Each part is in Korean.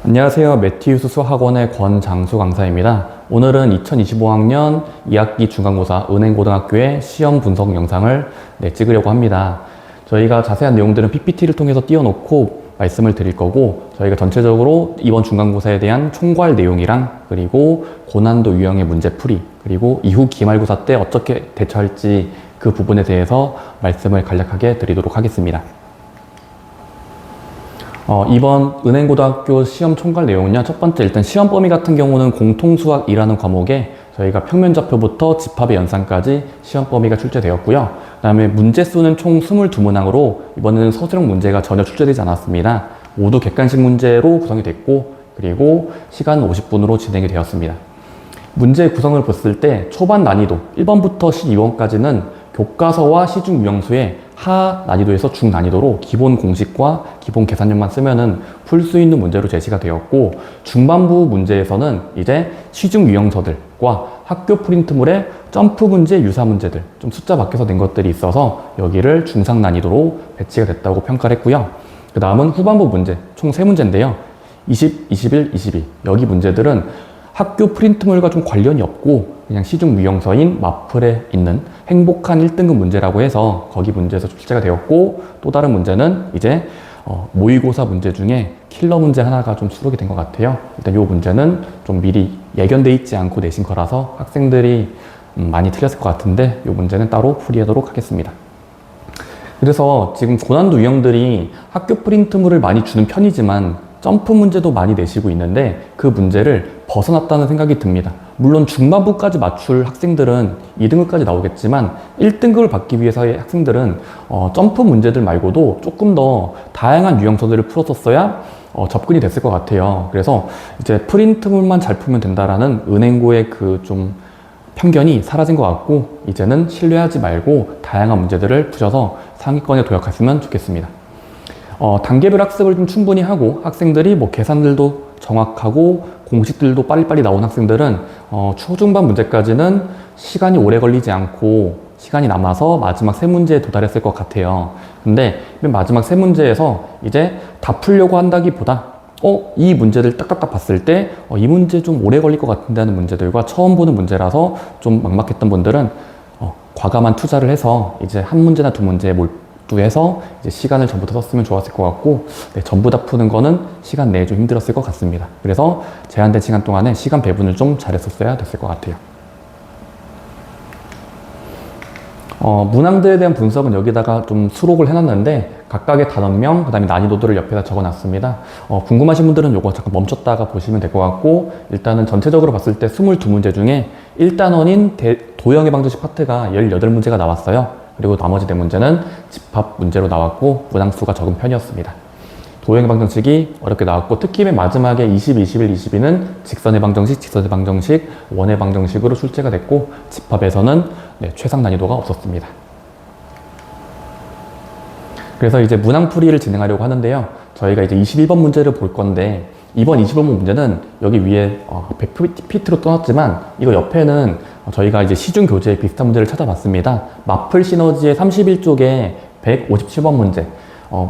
안녕하세요. 매티우스 수학원의 권장수 강사입니다. 오늘은 2025학년 2학기 중간고사 은행고등학교의 시험 분석 영상을 찍으려고 합니다. 저희가 자세한 내용들은 PPT를 통해서 띄워놓고 말씀을 드릴 거고, 저희가 전체적으로 이번 중간고사에 대한 총괄 내용이랑, 그리고 고난도 유형의 문제풀이, 그리고 이후 기말고사 때 어떻게 대처할지 그 부분에 대해서 말씀을 간략하게 드리도록 하겠습니다. 이번 은행고등학교 시험 총괄 내용은요, 첫 번째 일단 시험 범위 같은 경우는 공통수학이라는 과목에 저희가 평면좌표부터 집합의 연산까지 시험 범위가 출제되었고요. 그 다음에 문제수는 총 22문항으로 이번에는 서술형 문제가 전혀 출제되지 않았습니다. 모두 객관식 문제로 구성이 됐고, 그리고 시간은 50분으로 진행이 되었습니다. 문제 구성을 봤을 때 초반 난이도 1번부터 12번까지는 교과서와 시중 유형수의 하 난이도에서 중 난이도로 기본 공식과 기본 계산력만 쓰면은 풀 수 있는 문제로 제시가 되었고, 중반부 문제에서는 이제 시중 유형서들과 학교 프린트물의 점프 문제, 유사 문제들, 좀 숫자 바뀌어서 낸 것들이 있어서 여기를 중상 난이도로 배치가 됐다고 평가를 했고요. 그 다음은 후반부 문제, 총 3문제인데요. 20, 21, 22. 여기 문제들은 학교 프린트물과 좀 관련이 없고 그냥 시중 유형서인 마플에 있는 행복한 1등급 문제라고 해서 거기 문제에서 출제가 되었고, 또 다른 문제는 이제 모의고사 문제 중에 킬러 문제 하나가 좀 수록이 된 것 같아요. 일단 이 문제는 좀 미리 예견돼 있지 않고 내신 거라서 학생들이 많이 틀렸을 것 같은데 이 문제는 따로 풀이하도록 하겠습니다. 그래서 지금 고난도 유형들이 학교 프린트물을 많이 주는 편이지만 점프 문제도 많이 내시고 있는데 그 문제를 벗어났다는 생각이 듭니다. 물론 중반부까지 맞출 학생들은 2등급까지 나오겠지만 1등급을 받기 위해서의 학생들은 점프 문제들 말고도 조금 더 다양한 유형서들을 풀었었어야 접근이 됐을 것 같아요. 그래서 이제 프린트물만 잘 풀면 된다라는 은행고의 그 좀 편견이 사라진 것 같고, 이제는 신뢰하지 말고 다양한 문제들을 푸셔서 상위권에 도약했으면 좋겠습니다. 단계별 학습을 좀 충분히 하고 학생들이 뭐 계산들도 정확하고 공식들도 빨리빨리 나온 학생들은 초중반 문제까지는 시간이 오래 걸리지 않고 시간이 남아서 마지막 3문제에 도달했을 것 같아요. 근데 맨 마지막 3문제에서 이제 다 풀려고 한다기보다 이 문제를 딱딱딱 봤을 때 이 문제 좀 오래 걸릴 것 같은데 하는 문제들과 처음 보는 문제라서 좀 막막했던 분들은 과감한 투자를 해서 이제 한 문제나 두 문제에 해서 이제 시간을 전부터 썼으면 좋았을 것 같고, 전부 다 푸는 거는 시간 내에 좀 힘들었을 것 같습니다. 그래서 제한된 시간 동안에 시간 배분을 좀 잘했었어야 됐을 것 같아요. 문항들에 대한 분석은 여기다가 좀 수록을 해놨는데 각각의 단원명, 그 다음에 난이도들을 옆에다 적어놨습니다. 궁금하신 분들은 요거 잠깐 멈췄다가 보시면 될 것 같고, 일단은 전체적으로 봤을 때 22문제 중에 1단원인 도형의 방정식 파트가 18문제가 나왔어요. 그리고 나머지 4문제는 집합 문제로 나왔고 문항수가 적은 편이었습니다. 도형의 방정식이 어렵게 나왔고, 특히 맨 마지막에 20, 21, 22는 직선의 방정식, 직선의 방정식, 원의 방정식으로 출제가 됐고, 집합에서는 최상 난이도가 없었습니다. 그래서 이제 문항풀이를 진행하려고 하는데요. 저희가 이제 21번 문제를 볼 건데, 이번 21번 문제는 여기 위에 PPT로 떠났지만 이거 옆에는 저희가 이제 시중 교재에 비슷한 문제를 찾아봤습니다. 마플 시너지의 31쪽에 157번 문제.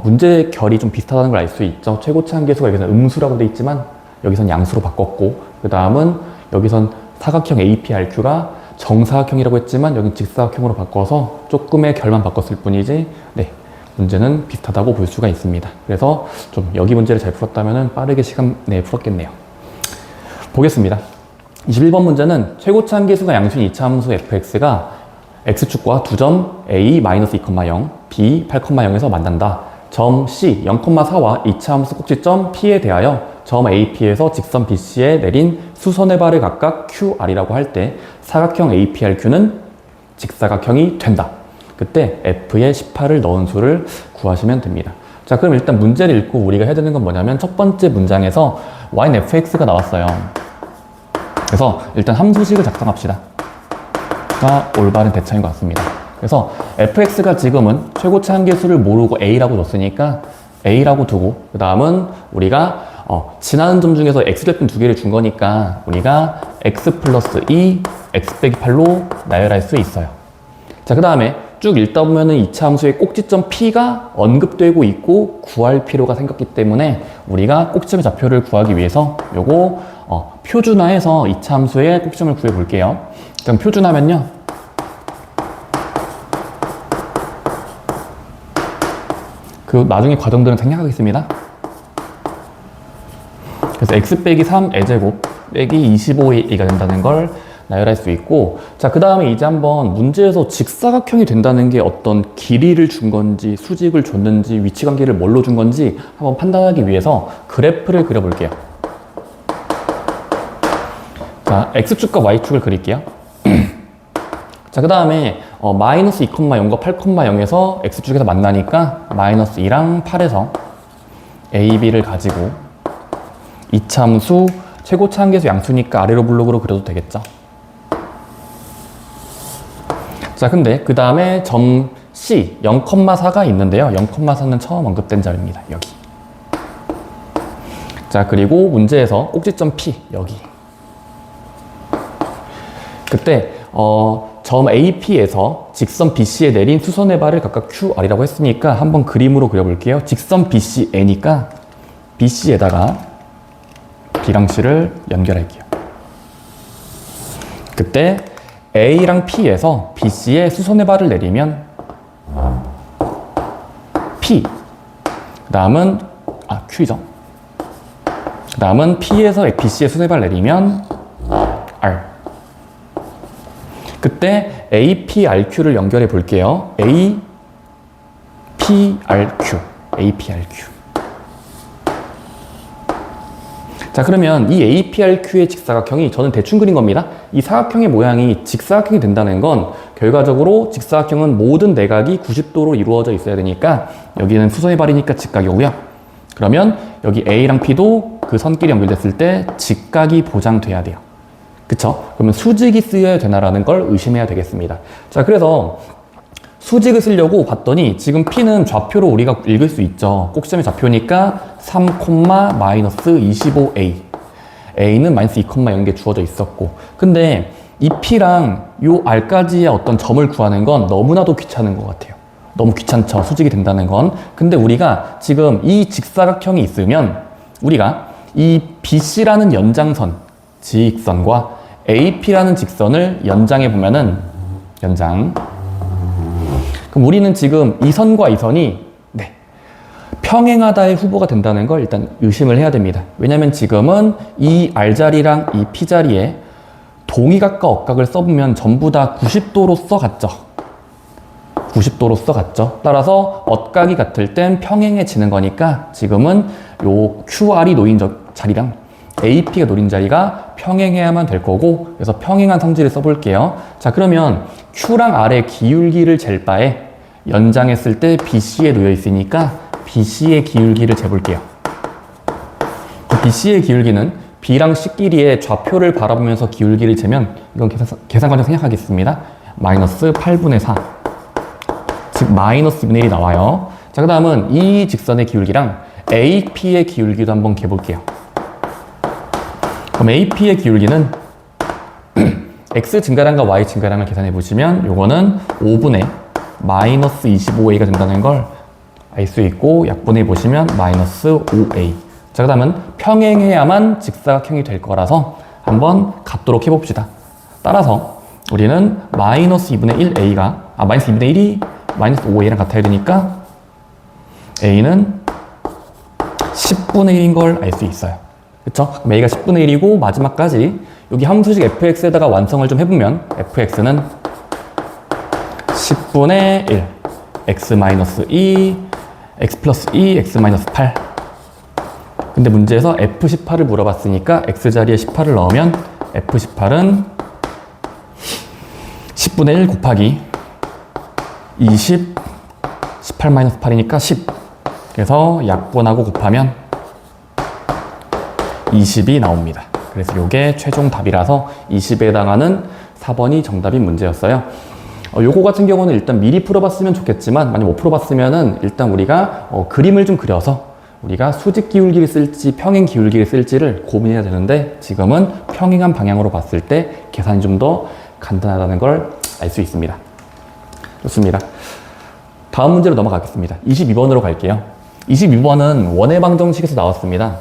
문제 결이 좀 비슷하다는 걸 알 수 있죠. 최고치 한계수가 여기서는 음수라고 돼 있지만 여기선 양수로 바꿨고, 그 다음은 여기선 사각형 APRQ가 정사각형이라고 했지만 여긴 직사각형으로 바꿔서 조금의 결만 바꿨을 뿐이지 문제는 비슷하다고 볼 수가 있습니다. 그래서 좀 여기 문제를 잘 풀었다면 빠르게 시간 내에 풀었겠네요. 보겠습니다. 21번 문제는 최고치 한계수가 양수인 이차함수 fx가 x축과 두 점 a-2,0, b 8,0에서 만난다. 점 c 0,4와 이차함수 꼭지점 p에 대하여 점 ap에서 직선 bc에 내린 수선의 발을 각각 qr이라고 할 때 사각형 APRQ는 직사각형이 된다. 그때 f에 18을 넣은 수를 구하시면 됩니다. 자, 그럼 일단 문제를 읽고 우리가 해야 되는 건 뭐냐면 첫 번째 문장에서 y는 fx가 나왔어요. 그래서 일단 함수식을 작성합시다. 가 올바른 대처인 것 같습니다. 그래서 fx가 지금은 최고치 한계수를 모르고 a라고 줬으니까 a라고 두고, 그 다음은 우리가 지나는 점 중에서 x절편 2개를 준 거니까 우리가 x 플러스 2, x 빼기 8로 나열할 수 있어요. 자, 그 다음에 쭉 읽다 보면은 이차함수의 꼭지점 P가 언급되고 있고 구할 필요가 생겼기 때문에 우리가 꼭지점의 좌표를 구하기 위해서 요거 표준화해서 이차함수의 꼭지점을 구해 볼게요. 그럼 표준하면요. 그 나중에 과정들은 생략하겠습니다. 그래서 x 빼기 3 a제곱 빼기 25a가 된다는 걸 나열할 수 있고, 자, 그 다음에 이제 한번 문제에서 직사각형이 된다는 게 어떤 길이를 준 건지 수직을 줬는지 위치관계를 뭘로 준 건지 한번 판단하기 위해서 그래프를 그려볼게요. 자, x축과 y축을 그릴게요. 자, 그 다음에 마이너스 2,0과 8,0에서 x축에서 만나니까 마이너스 2랑 8에서 a, b를 가지고 이차함수 최고차 한계수 양수니까 아래로 블록으로 그려도 되겠죠. 자, 근데 그 다음에 점 C 0,4가 있는데요. 0,4는 처음 언급된 자리입니다. 여기. 자, 그리고 문제에서 꼭지점 P 여기. 그때 점 AP에서 직선 BC에 내린 수선의 발을 각각 QR이라고 했으니까 한번 그림으로 그려볼게요. 직선 BCN이니까 BC에다가 B랑 C를 연결할게요. 그때 A랑 P에서 BC에 수선의 발을 내리면 P, 그 다음은 Q죠. 그 다음은 P에서 BC에 수선의 발을 내리면 R. 그때 APRQ를 연결해 볼게요. APRQ. 자, 그러면 이 APRQ의 직사각형이 저는 대충 그린 겁니다. 이 사각형의 모양이 직사각형이 된다는 건 결과적으로 직사각형은 모든 내각이 90도로 이루어져 있어야 되니까 여기는 수선의 발이니까 직각이고요. 그러면 여기 A랑 P도 그 선끼리 연결됐을 때 직각이 보장돼야 돼요. 그쵸? 그러면 수직이 쓰여야 되나라는 걸 의심해야 되겠습니다. 자, 그래서 수직을 쓰려고 봤더니 지금 P는 좌표로 우리가 읽을 수 있죠. 꼭지점의 좌표니까 3,-25a. A는 마이너스 2,0게 주어져 있었고. 근데 이 P랑 요 R까지의 어떤 점을 구하는 건 너무나도 귀찮은 것 같아요. 너무 귀찮죠. 수직이 된다는 건. 근데 우리가 지금 이 직사각형이 있으면 우리가 이 BC라는 연장선, 직선과 AP라는 직선을 연장해 보면은 그럼 우리는 지금 이 선과 이 선이 평행하다의 후보가 된다는 걸 일단 의심을 해야 됩니다. 왜냐면 지금은 이 R자리랑 이 P자리에 동의각과 억각을 써보면 전부 다 90도로 써갔죠. 90도로 써갔죠. 따라서 억각이 같을 땐 평행해지는 거니까 지금은 요 QR이 놓인 자리랑 AP가 놓인 자리가 평행해야만 될 거고, 그래서 평행한 성질을 써볼게요. 자, 그러면 Q랑 R의 기울기를 잴 바에 연장했을 때 BC에 놓여 있으니까 BC의 기울기를 재볼게요. BC의 기울기는 B랑 C끼리의 좌표를 바라보면서 기울기를 재면 이건 계산 과정 생략하겠습니다. 마이너스 8분의 4. 즉 마이너스 2분의 1이 나와요. 자, 그 다음은 이 직선의 기울기랑 AP의 기울기도 한번 개볼게요. 그럼 AP의 기울기는 X 증가량과 Y 증가량을 계산해 보시면 요거는 5분의 마이너스 25a가 된다는 걸 알 수 있고, 약분해 보시면 마이너스 5a. 자, 그 다음은 평행해야만 직사각형이 될 거라서 한번 갖도록 해봅시다. 따라서 우리는 마이너스 2분의 1a가 마이너스 2분의 1이 마이너스 5a랑 같아야 되니까 a는 10분의 1인 걸 알 수 있어요. 그쵸? 그럼 a가 10분의 1이고 마지막까지 여기 함수식 fx에다가 완성을 좀 해보면 fx는 10분의 1 x-2 x 플러스 2 x-8. 근데 문제에서 f18을 물어봤으니까 x자리에 18을 넣으면 f18은 10분의 1 곱하기 20 18-8이니까 10. 그래서 약분하고 곱하면 20이 나옵니다. 그래서 이게 최종 답이라서 20에 해당하는 4번이 정답인 문제였어요. 요거 같은 경우는 일단 미리 풀어봤으면 좋겠지만 만약 못 풀어봤으면은 일단 우리가 그림을 좀 그려서 우리가 수직 기울기를 쓸지 평행 기울기를 쓸지를 고민해야 되는데 지금은 평행한 방향으로 봤을 때 계산이 좀 더 간단하다는 걸 알 수 있습니다. 좋습니다. 다음 문제로 넘어가겠습니다. 22번으로 갈게요. 22번은 원의 방정식에서 나왔습니다.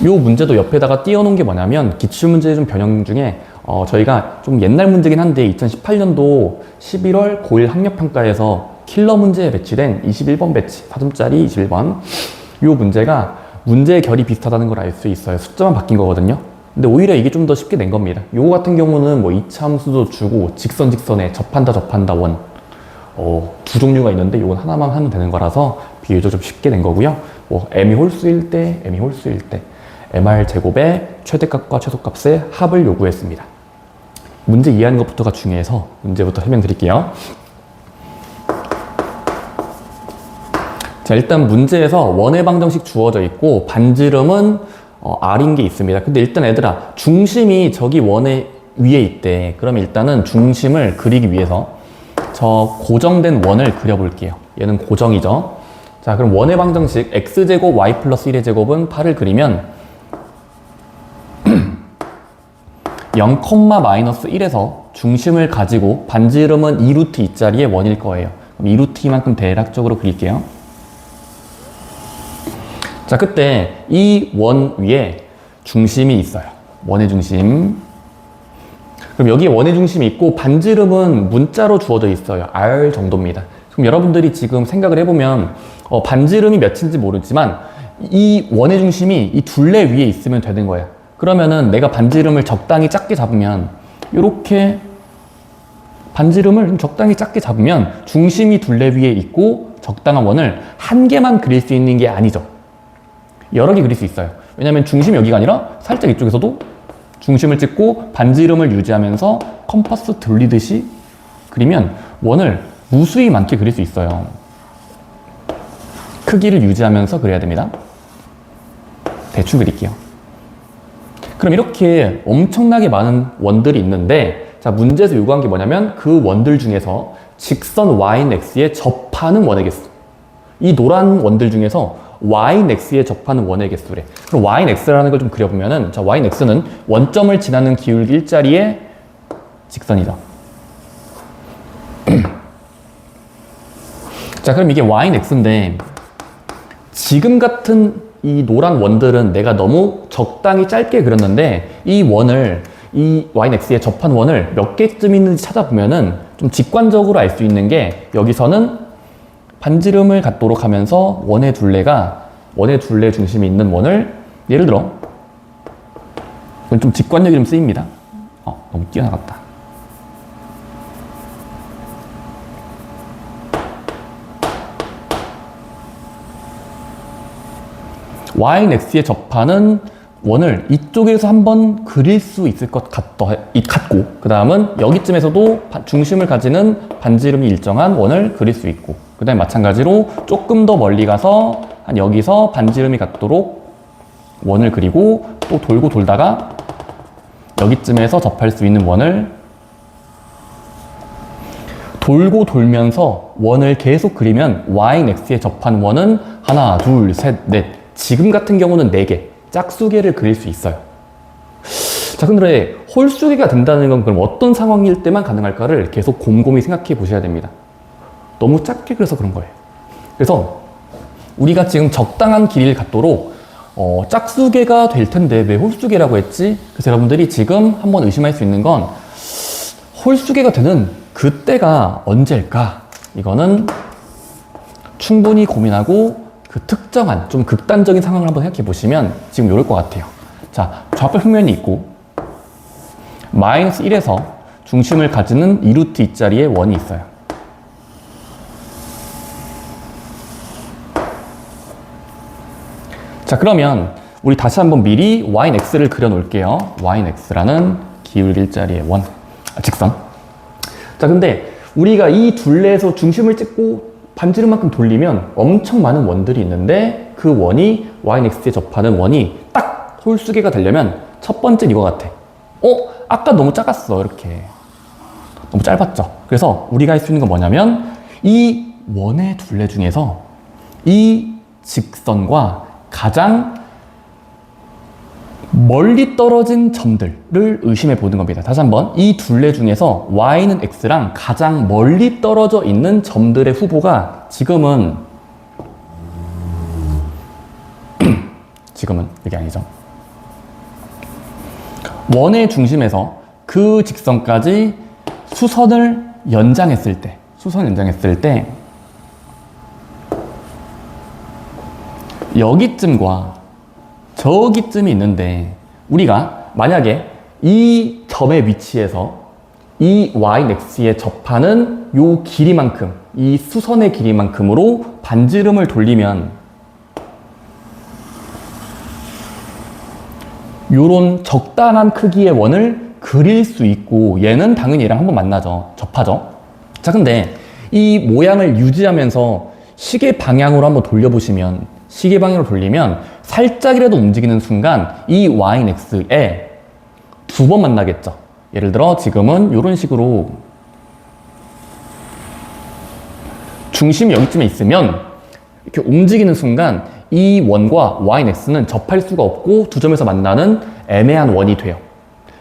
이 문제도 옆에다가 띄워놓은 게 뭐냐면 기출문제 좀 변형 중에 저희가 좀 옛날 문제긴 한데 2018년도 11월 고1 학력평가에서 킬러 문제에 배치된 21번 배치 4점짜리 21번 이 문제가 문제의 결이 비슷하다는 걸 알 수 있어요. 숫자만 바뀐 거거든요. 근데 오히려 이게 좀 더 쉽게 낸 겁니다. 요거 같은 경우는 뭐 이차함수도 주고 직선에 접한다 원 두 종류가 있는데 요건 하나만 하면 되는 거라서 비교적 좀 쉽게 낸 거고요. 뭐 m이 홀수일 때 mr 제곱의 최대값과 최소값의 합을 요구했습니다. 문제 이해하는 것부터가 중요해서 문제부터 설명드릴게요. 자, 일단 문제에서 원의 방정식 주어져 있고 반지름은 R인 게 있습니다. 근데 일단 얘들아 중심이 저기 원의 위에 있대. 그럼 일단은 중심을 그리기 위해서 저 고정된 원을 그려볼게요. 얘는 고정이죠. 자, 그럼 원의 방정식 x제곱 y 플러스 1의 제곱은 8을 그리면 0,-1에서 중심을 가지고 반지름은 2루트 2짜리의 원일 거예요. 그럼 2루트 2만큼 대략적으로 그릴게요. 자, 그때 이 원 위에 중심이 있어요. 원의 중심. 그럼 여기에 원의 중심이 있고 반지름은 문자로 주어져 있어요. R 정도입니다. 그럼 여러분들이 지금 생각을 해보면 반지름이 몇인지 모르지만 이 원의 중심이 이 둘레 위에 있으면 되는 거예요. 그러면은 내가 반지름을 적당히 작게 잡으면 이렇게 반지름을 적당히 작게 잡으면 중심이 둘레 위에 있고 적당한 원을 한 개만 그릴 수 있는 게 아니죠. 여러 개 그릴 수 있어요. 왜냐면 중심이 여기가 아니라 살짝 이쪽에서도 중심을 찍고 반지름을 유지하면서 컴파스 돌리듯이 그리면 원을 무수히 많게 그릴 수 있어요. 크기를 유지하면서 그려야 됩니다. 대충 그릴게요. 그럼 이렇게 엄청나게 많은 원들이 있는데 자, 문제에서 요구한 게 뭐냐면 그 원들 중에서 직선 y는 x에 접하는 원의 개수. 이 노란 원들 중에서 y는 x에 접하는 원의 개수래. 그럼 y는 x라는 걸 좀 그려보면은 자, y는 x는 원점을 지나는 기울기 일자리의 직선이죠. 자, 그럼 이게 y는 x인데 지금 같은 이 노란 원들은 내가 너무 적당히 짧게 그렸는데 이 원을 이 y는 x에 접한 원을 몇 개쯤 있는지 찾아보면은 좀 직관적으로 알 수 있는 게 여기서는 반지름을 갖도록 하면서 원의 둘레 중심이 있는 원을 예를 들어 이건 좀 직관력이 좀 쓰입니다. 너무 뛰어나갔다. y는 x에 접하는 원을 이쪽에서 한번 그릴 수 있을 것 같고 그 다음은 여기쯤에서도 중심을 가지는 반지름이 일정한 원을 그릴 수 있고 그 다음에 마찬가지로 조금 더 멀리 가서 한 여기서 반지름이 같도록 원을 그리고 또 돌고 돌다가 여기쯤에서 접할 수 있는 원을 돌고 돌면서 원을 계속 그리면 y는 x에 접한 원은 하나, 둘, 셋, 넷 지금 같은 경우는 4개 짝수개를 그릴 수 있어요. 자, 근데 홀수개가 된다는 건 그럼 어떤 상황일 때만 가능할까를 계속 곰곰이 생각해 보셔야 됩니다. 너무 작게 그려서 그런 거예요. 그래서 우리가 지금 적당한 길이를 갖도록 짝수개가 될 텐데 왜 홀수개라고 했지? 그래서 여러분들이 지금 한번 의심할 수 있는 건 홀수개가 되는 그때가 언제일까? 이거는 충분히 고민하고 그 특정한 좀 극단적인 상황을 한번 생각해 보시면 지금 이럴 것 같아요. 자, 좌표 평면이 있고 마이너스 1에서 중심을 가지는 2루트 2짜리의 원이 있어요. 자, 그러면 우리 다시 한번 미리 y는 x를 그려 놓을게요. y는 x라는 기울기 일자리의 원, 직선. 자, 근데 우리가 이 둘레에서 중심을 찍고 반지름만큼 돌리면 엄청 많은 원들이 있는데 그 원이 y는 x에 접하는 원이 딱 홀수개가 되려면 첫 번째는 이거 같아. 아까 너무 작았어. 이렇게. 너무 짧았죠. 그래서 우리가 할 수 있는 건 뭐냐면 이 원의 둘레 중에서 이 직선과 가장 멀리 떨어진 점들을 의심해 보는 겁니다. 다시 한번 이 둘레 중에서 y는 x랑 가장 멀리 떨어져 있는 점들의 후보가 지금은 이게 아니죠. 원의 중심에서 그 직선까지 수선을 연장했을 때 여기쯤과 저기쯤이 있는데 우리가 만약에 이 점의 위치에서 이 yx에 접하는 요 길이만큼, 이 수선의 길이만큼으로 반지름을 돌리면 요런 적당한 크기의 원을 그릴 수 있고 얘는 당연히 얘랑 한번 만나죠. 접하죠. 자, 근데 이 모양을 유지하면서 시계 방향으로 한번 돌려보시면 시계 방향으로 돌리면 살짝이라도 움직이는 순간 이 y는 x에 두 번 만나겠죠. 예를 들어 지금은 이런 식으로 중심이 여기쯤에 있으면 이렇게 움직이는 순간 이 원과 y는 x는 접할 수가 없고 두 점에서 만나는 애매한 원이 돼요.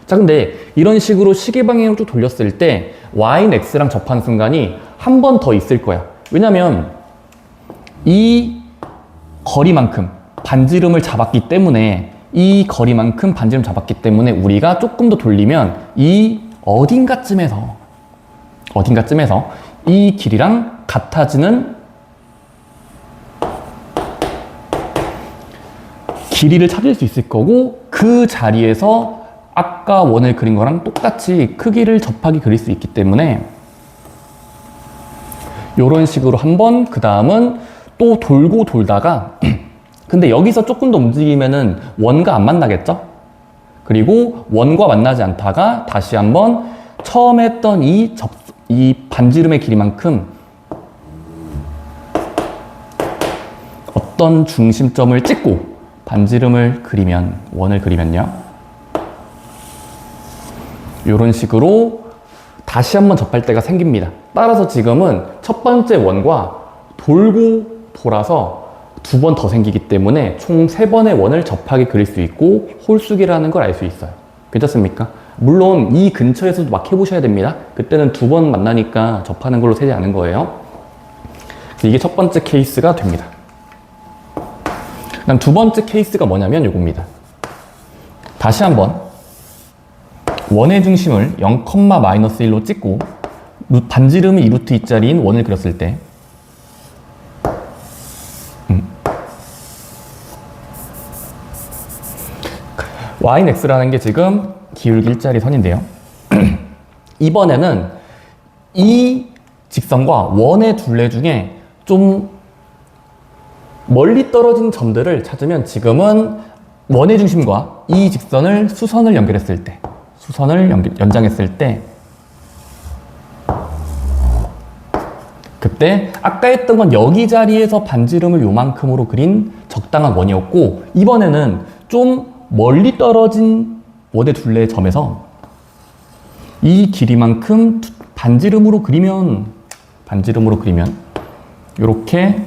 자, 근데 이런 식으로 시계 방향으로 쭉 돌렸을 때 y는 x랑 접하는 순간이 한 번 더 있을 거야. 왜냐면 이 거리만큼 반지름을 잡았기 때문에 우리가 조금 더 돌리면 이 어딘가쯤에서 이 길이랑 같아지는 길이를 찾을 수 있을 거고 그 자리에서 아까 원을 그린 거랑 똑같이 크기를 접하게 그릴 수 있기 때문에 이런 식으로 한번 그 다음은 또 돌고 돌다가 근데 여기서 조금 더 움직이면은 원과 안 만나겠죠? 그리고 원과 만나지 않다가 다시 한번 처음에 했던 이 반지름의 길이만큼 어떤 중심점을 찍고 반지름을 그리면, 원을 그리면요. 이런 식으로 다시 한번 접할 때가 생깁니다. 따라서 지금은 첫 번째 원과 돌고 돌아서 두 번 더 생기기 때문에 총 3번의 원을 접하게 그릴 수 있고 홀수기라는 걸 알 수 있어요. 괜찮습니까? 물론 이 근처에서도 막 해보셔야 됩니다. 그때는 두 번 만나니까 접하는 걸로 세지 않은 거예요. 이게 첫 번째 케이스가 됩니다. 그다음 두 번째 케이스가 뭐냐면 이겁니다. 다시 한번 원의 중심을 0,-1로 찍고 반지름이 2루트 2짜리인 원을 그렸을 때 y는 x라는 게 지금 기울기 1짜리 선인데요. 이번에는 이 직선과 원의 둘레 중에 좀 멀리 떨어진 점들을 찾으면 지금은 원의 중심과 이 직선을 수선을 연결했을 때, 연장했을 때 그때 아까 했던 건 여기 자리에서 반지름을 요만큼으로 그린 적당한 원이었고 이번에는 좀 멀리 떨어진 원의 둘레의 점에서 이 길이만큼 반지름으로 그리면 이렇게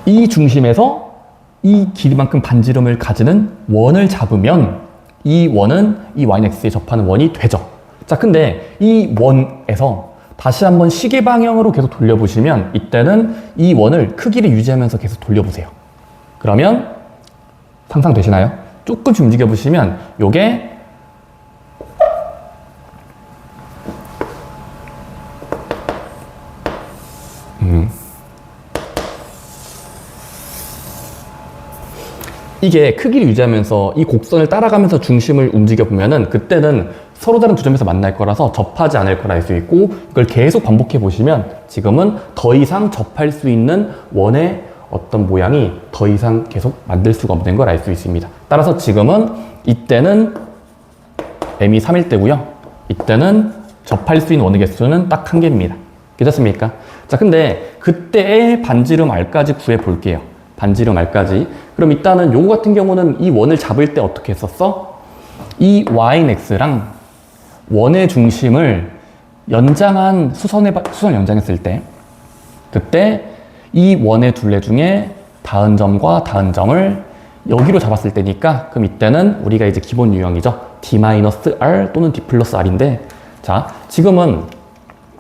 이 중심에서 이 길이만큼 반지름을 가지는 원을 잡으면 이 원은 이 y는 x에 접하는 원이 되죠. 자, 근데 이 원에서 다시 한번 시계 방향으로 계속 돌려보시면 이때는 이 원을 크기를 유지하면서 계속 돌려보세요. 그러면 상상되시나요? 조금씩 움직여보시면 요게 이게 크기를 유지하면서 이 곡선을 따라가면서 중심을 움직여 보면은 그때는 서로 다른 두 점에서 만날 거라서 접하지 않을 걸 알 수 있고 이걸 계속 반복해 보시면 지금은 더 이상 접할 수 있는 원의 어떤 모양이 더 이상 계속 만들 수가 없는 걸 알 수 있습니다. 따라서 지금은 이때는 m이 3일 때고요. 이때는 접할 수 있는 원의 개수는 딱 1개입니다. 괜찮습니까? 자, 근데 그때의 반지름 r까지 구해 볼게요. 반지름 r까지. 그럼 일단은 요거 같은 경우는 이 원을 잡을 때 어떻게 했었어? 이 y는 x랑 원의 중심을 수선 연장했을 때 그때 이 원의 둘레 중에 닿은 점과 닿은 점을 여기로 잡았을 때니까 그럼 이때는 우리가 이제 기본 유형이죠. D-R 또는 D 플러스 R인데 자, 지금은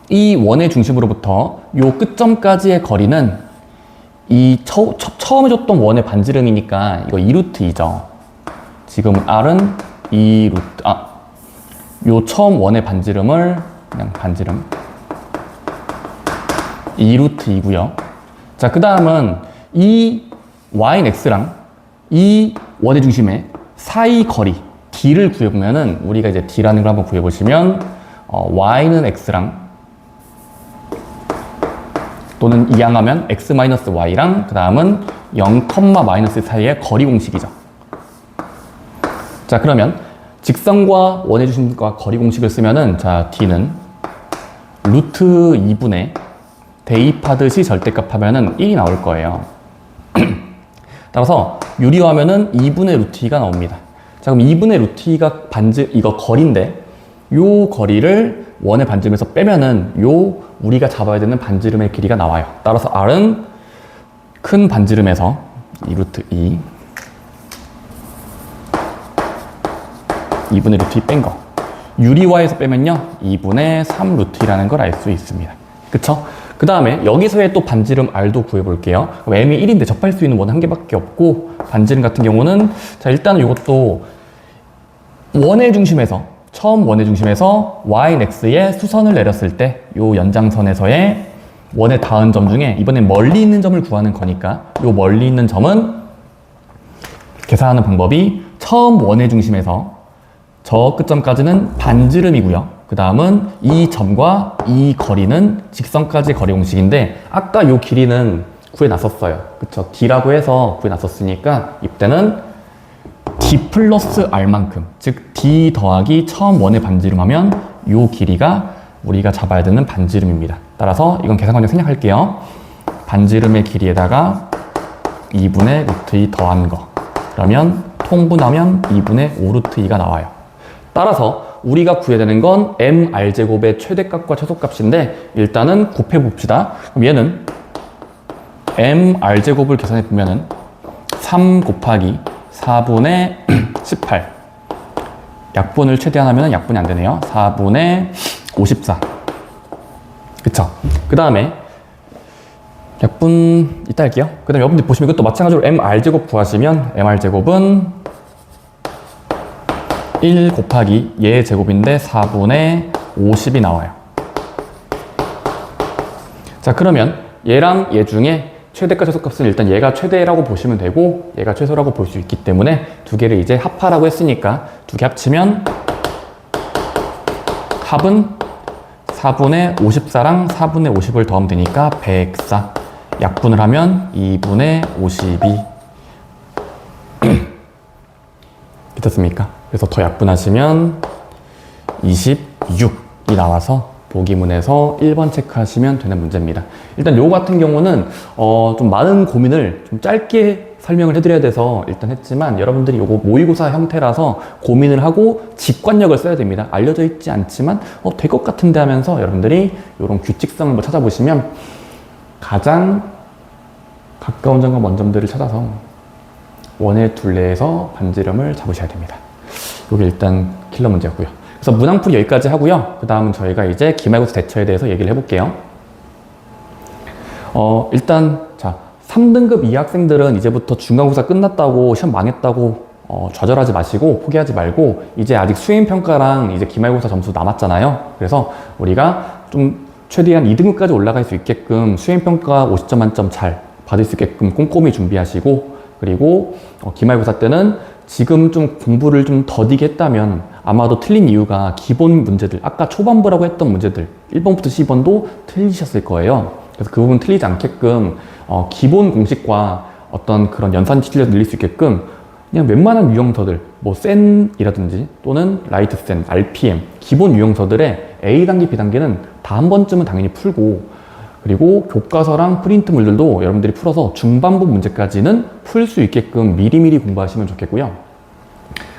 이 원의 중심으로부터 요 끝점까지의 거리는 이 처음에 줬던 원의 반지름이니까 이거 2루트 2죠. 지금 R은 2루트, 요 처음 원의 반지름을 그냥 반지름 2루트 2고요. 자, 그 다음은 이 Y는 X랑 이 원의 중심의 사이 거리 D를 구해보면은 우리가 이제 D라는 걸 한번 구해보시면 Y는 X랑 또는 이항하면 X-Y랑 그 다음은 0, 마이너스 사이의 거리 공식이죠. 자, 그러면 직선과 원의 중심과 거리 공식을 쓰면은 자, D는 루트 2분의 대입하듯이 절대값 하면은 1이 나올 거예요. 따라서 유리화하면은 2분의 루트 2가 나옵니다. 자, 그럼 2분의 루트 2가 이거 거리인데 요 거리를 원의 반지름에서 빼면은 요 우리가 잡아야 되는 반지름의 길이가 나와요. 따라서 R은 큰 반지름에서 2루트 2 2분의 루트 2 뺀 거 유리화에서 빼면요 2분의 3 루트 2라는 걸 알 수 있습니다. 그쵸? 그 다음에 여기서의 또 반지름 R도 구해볼게요. 그럼 M이 1인데 접할 수 있는 원은 한 개밖에 없고 반지름 같은 경우는 자, 일단은 이것도 원의 중심에서 처음 원의 중심에서 y, x에 수선을 내렸을 때 이 연장선에서의 원에 닿은 점 중에 이번엔 멀리 있는 점을 구하는 거니까 이 멀리 있는 점은 계산하는 방법이 처음 원의 중심에서 저 끝점까지는 반지름이고요. 그 다음은 이 점과 이 거리는 직선까지의 거리 공식인데 아까 이 길이는 구해놨었어요. 그쵸? D라고 해서 구해놨었으니까 이때는 D 플러스 R만큼, 즉 D 더하기 처음 원의 반지름 하면 이 길이가 우리가 잡아야 되는 반지름입니다. 따라서 이건 계산 과정 생략할게요. 반지름의 길이에다가 2분의 루트 2 더한 거. 그러면 통분하면 2분의 5 루트 2가 나와요. 따라서 우리가 구해야 되는 건 MR제곱의 최대값과 최소값인데 일단은 곱해 봅시다. 그럼 얘는 MR제곱을 계산해 보면은 3 곱하기 4분의 18 약분을 최대한 하면 약분이 안 되네요. 4분의 54 그쵸? 그 다음에 약분 이따 할게요. 그 다음에 여러분들 보시면 이것도 마찬가지로 MR제곱 구하시면 MR제곱은 1 곱하기 얘의 제곱인데 4분의 50이 나와요. 자, 그러면 얘랑 얘 중에 최대값 최소값은 일단 얘가 최대라고 보시면 되고 얘가 최소라고 볼 수 있기 때문에 두 개를 이제 합하라고 했으니까 두 개 합치면 합은 4분의 54랑 4분의 50을 더하면 되니까 104 약분을 하면 2분의 52 괜찮습니까? 그래서 더 약분하시면 26이 나와서 보기문에서 1번 체크하시면 되는 문제입니다. 일단 요거 같은 경우는 좀 많은 고민을 좀 짧게 설명을 해드려야 돼서 일단 했지만 여러분들이 요거 모의고사 형태라서 고민을 하고 직관력을 써야 됩니다. 알려져 있지 않지만 될 것 같은데 하면서 여러분들이 요런 규칙성을 뭐 찾아보시면 가장 가까운 점과 먼 점들을 찾아서 원의 둘레에서 반지름을 잡으셔야 됩니다. 요게 일단 킬러 문제였고요. 그래서 문항풀이 여기까지 하고요. 그 다음은 저희가 이제 기말고사 대처에 대해서 얘기를 해볼게요. 일단 자 3등급 이하 학생들은 이제부터 중간고사 끝났다고 시험 망했다고 좌절하지 마시고 포기하지 말고 이제 아직 수행평가랑 이제 기말고사 점수 남았잖아요. 그래서 우리가 좀 최대한 2등급까지 올라갈 수 있게끔 수행평가 50점 만점 잘 받을 수 있게끔 꼼꼼히 준비하시고 그리고 기말고사 때는 지금 좀 공부를 좀 더디게 했다면 아마도 틀린 이유가 기본 문제들 아까 초반부라고 했던 문제들 1번부터 10번도 틀리셨을 거예요. 그래서 그 부분 틀리지 않게끔 기본 공식과 어떤 그런 연산 실력을 늘릴 수 있게끔 그냥 웬만한 유형서들 뭐 센이라든지 또는 라이트 센, RPM 기본 유형서들의 A단계, B단계는 다 한 번쯤은 당연히 풀고 그리고 교과서랑 프린트물들도 여러분들이 풀어서 중반부 문제까지는 풀 수 있게끔 미리미리 공부하시면 좋겠고요.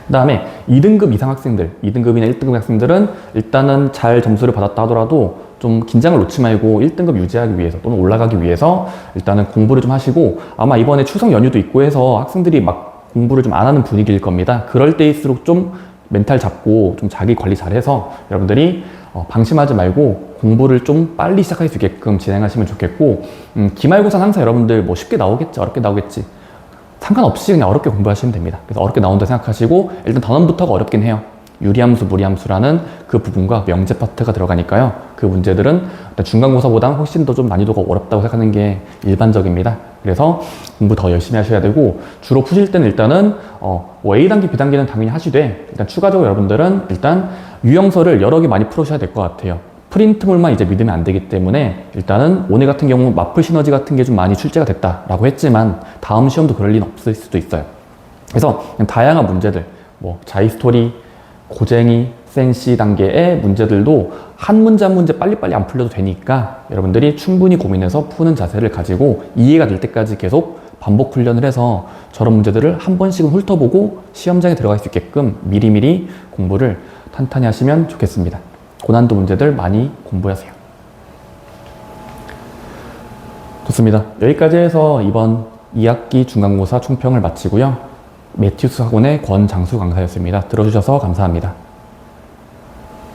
그 다음에 2등급 이상 학생들, 2등급이나 1등급 학생들은 일단은 잘 점수를 받았다 하더라도 좀 긴장을 놓지 말고 1등급 유지하기 위해서 또는 올라가기 위해서 일단은 공부를 좀 하시고, 아마 이번에 추석 연휴도 있고 해서 학생들이 막 공부를 좀 안 하는 분위기일 겁니다. 그럴 때일수록 좀 멘탈 잡고 좀 자기 관리 잘해서 여러분들이 방심하지 말고 공부를 좀 빨리 시작할 수 있게끔 진행하시면 좋겠고, 기말고사는 항상 여러분들 뭐 쉽게 나오겠지 어렵게 나오겠지 상관없이 그냥 어렵게 공부하시면 됩니다. 그래서 어렵게 나온다 생각하시고, 일단 단원부터가 어렵긴 해요. 유리함수, 무리함수라는 그 부분과 명제 파트가 들어가니까요. 그 문제들은 중간고사보다 훨씬 더 좀 난이도가 어렵다고 생각하는 게 일반적입니다. 그래서 공부 더 열심히 하셔야 되고, 주로 푸실 때는 일단은 뭐 A단계, B단계는 당연히 하시되, 일단 추가적으로 여러분들은 일단 유형서를 여러 개 많이 풀으셔야 될 것 같아요. 프린트물만 이제 믿으면 안 되기 때문에, 일단은 오늘 같은 경우 마플 시너지 같은 게 좀 많이 출제가 됐다라고 했지만 다음 시험도 그럴 리는 없을 수도 있어요. 그래서 그냥 다양한 문제들, 뭐 자이스토리, 고쟁이, 센시 단계의 문제들도 한 문제 한 문제 빨리빨리 안 풀려도 되니까 여러분들이 충분히 고민해서 푸는 자세를 가지고 이해가 될 때까지 계속 반복 훈련을 해서 저런 문제들을 한 번씩은 훑어보고 시험장에 들어갈 수 있게끔 미리미리 공부를 탄탄히 하시면 좋겠습니다. 고난도 문제들 많이 공부하세요. 좋습니다. 여기까지 해서 이번 2학기 중간고사 총평을 마치고요. 매튜스 학원의 권장수 강사였습니다. 들어주셔서 감사합니다.